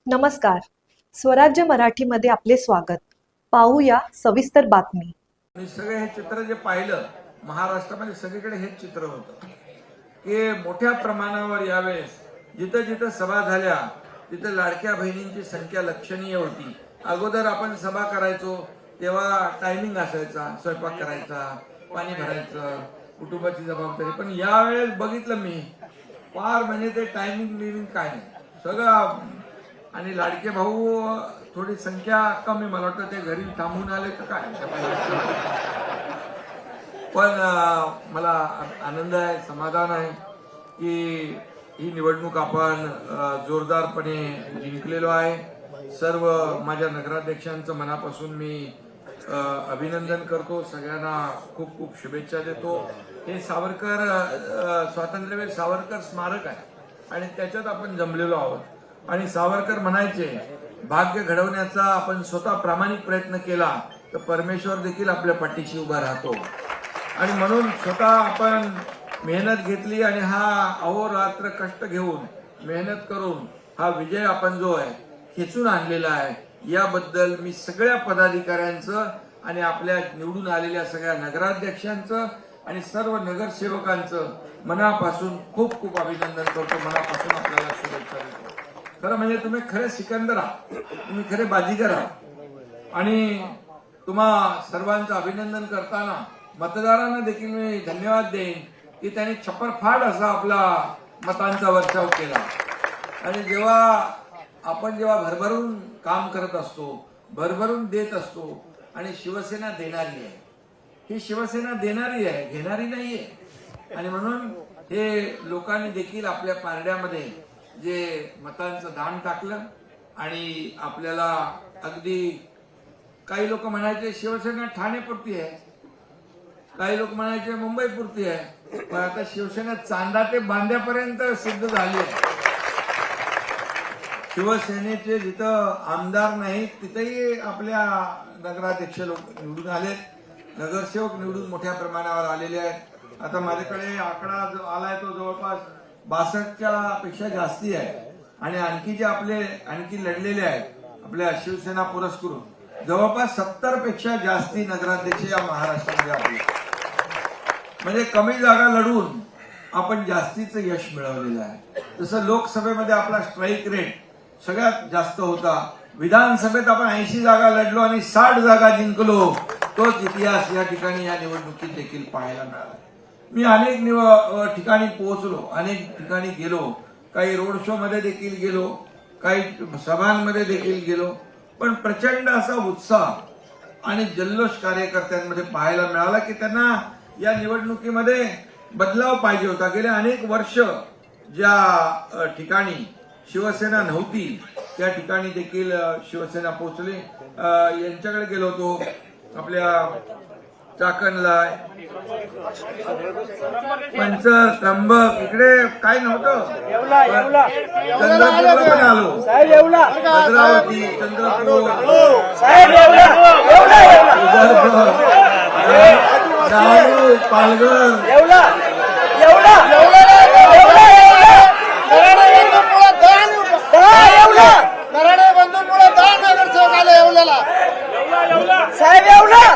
नमस्कार. स्वराज्य मराठीमध्ये आपले स्वागत. पाहूया सविस्तर बातमी. मी सगळे हे चित्र जे पाहिलं महाराष्ट्रामध्ये सगळीकडे हेच चित्र होतं की मोठ्या प्रमाणावर यावेळेस जिथं जिथं सभा झाल्या तिथं लाडक्या बहिणींची संख्या लक्षणीय होती. अगोदर आपण सभा करायचो तेव्हा टायमिंग असायचा, स्वयंपाक करायचा, पाणी भरायचं, कुटुंबाची जबाबदारी. पण यावेळेस बघितलं मी फार म्हणजे ते टायमिंग काय नाही सगळं. आणि लाडके भाऊ थोडी संख्या कमी, मला वाटतं ते घरी थांबून आले तर काय. पण मला आनंद आहे, समाधान आहे की ही निवडणूक आपण जोरदारपणे जिंकलेलो आहे. सर्व माझ्या नगराध्यक्षांचं मनापासून मी अभिनंदन करतो. सगळ्यांना खूप खूप शुभेच्छा देतो. हे सावरकर स्वातंत्र्यवीर सावरकर स्मारक आहे आणि त्याच्यात आपण जमलेलो आहोत. आणि सावरकर म्हणायचे, भाग्य घडवण्याचा आपण स्वतः प्रामाणिक प्रयत्न केला तर परमेश्वर देखील आपल्या पाठीशी उभा राहतो. आणि म्हणून स्वतः आपण मेहनत घेतली आणि हा अहोरात्र कष्ट घेऊन मेहनत करून हा विजय आपण जो आहे खेचून आणलेला आहे. याबद्दल मी सगळ्या पदाधिकाऱ्यांचं आणि आपल्या निवडून आलेल्या सगळ्या नगराध्यक्षांचं आणि सर्व नगरसेवकांचं मनापासून खूप खूप अभिनंदन करतो. मनापासून आपल्याला शुभेच्छा देतो. खरं म्हणजे तुम्ही खरे सिकंदर आहात, तुम्ही खरे बाजीगर आहात. आणि तुम्हा सर्वांचं अभिनंदन करताना मतदारांना देखील मी धन्यवाद देईन की त्यांनी छप्परफाड असा आपला मतांचा वर्षाव केला. आणि जेव्हा भरभरून काम करत असतो, भरभरून देत असतो, आणि शिवसेना देणारी आहे, ही शिवसेना देणारी आहे, घेणारी नाहीये. आणि म्हणून हे लोकांनी देखील आपल्या पारड्यामध्ये जे मतांचं दान टाकलं. आणि आपल्याला अगदी काही लोक म्हणायचे शिवसेना ठाणेपुरती आहे, काही लोक म्हणायचे मुंबईपुरती आहे, पण आता शिवसेना चांदा ते बांद्यापर्यंत सिद्ध झाली आहे. शिवसेनेचे जिथं आमदार नाहीत तिथेही आपल्या नगराध्यक्ष लोक निवडून आलेत, नगरसेवक निवडून मोठ्या प्रमाणावर आलेले आहेत. आता माझ्याकडे आकडा जो आलाय तो जवळपास 62च्या पेक्षा जास्ती आहे. आणि आणखी जे आणखी लढलेले आहेत आपल्या शिवसेना पुरस्कृत जवळपास 70 पेक्षा जास्ती नगराध्यक्ष या महाराष्ट्रामध्ये आपले. म्हणजे कमी जागा लढून आपण जास्तीचं यश मिळवलेलं आहे. तसं लोकसभेमध्ये आपला स्ट्राईक रेट सगळ्यात जास्त होता. विधानसभेत आपण 80 जागा लढलो आणि 60 जागा जिंकलो. तोच इतिहास या ठिकाणी या निवडणुकीत देखील पाहायला मिळाला. मी अनेक ठिकाणी पोहोचलो, अनेक ठिकाणी गेलो, काही रोड शो मध्ये देखील गेलो, काही सभांमध्ये देखील गेलो. पण प्रचंड असा उत्साह आणि जल्लोष कार्यकर्त्यांमध्ये पाहायला मिळाला की त्यांना या निवडणुकीमध्ये बदलाव पाहिजे होता. गेले अनेक वर्ष ज्या ठिकाणी शिवसेना नव्हती त्या ठिकाणी देखील शिवसेना पोहोचली. यांच्याकडे गेलो होतो आपल्या चाकणला, पंचत्रंबक, इकडे काय नव्हतं, चंद्रपूरला पण आलो, भद्रावती, चंद्रपूर, पालघर,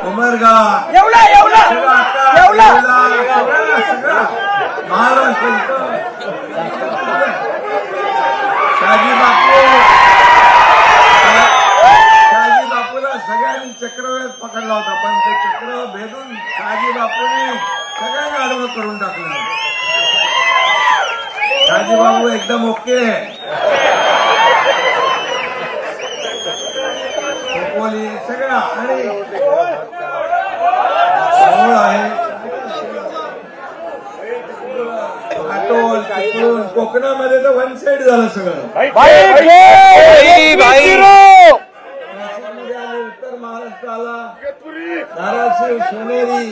उमरगा, महाराष्ट्र, शाजी बापूला सगळ्यांनी चक्रव्यूहात पकडला होता. पण ते चक्र भेदून शाजी बापूने सगळ्यांना आडवं करून टाकलं. शाजी बापू एकदम ओके आहे. सगळ्या आणि आहे कोकणामध्ये तर वन साइड झालं सगळं. उत्तर महाराष्ट्र आला, धाराशिव, सोनेरी,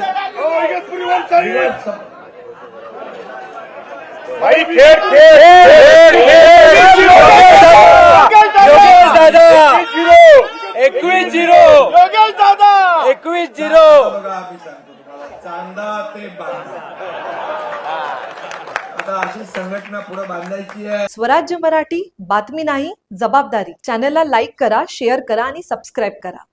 चांदा ते बांदा. आता अशी संघटना घटना पुढे बांधायची आहे. स्वराज्य मराठी, बातमी नाही जबाबदारी. चॅनलला लाईक करा, शेअर करा आणि सबस्क्राईब करा.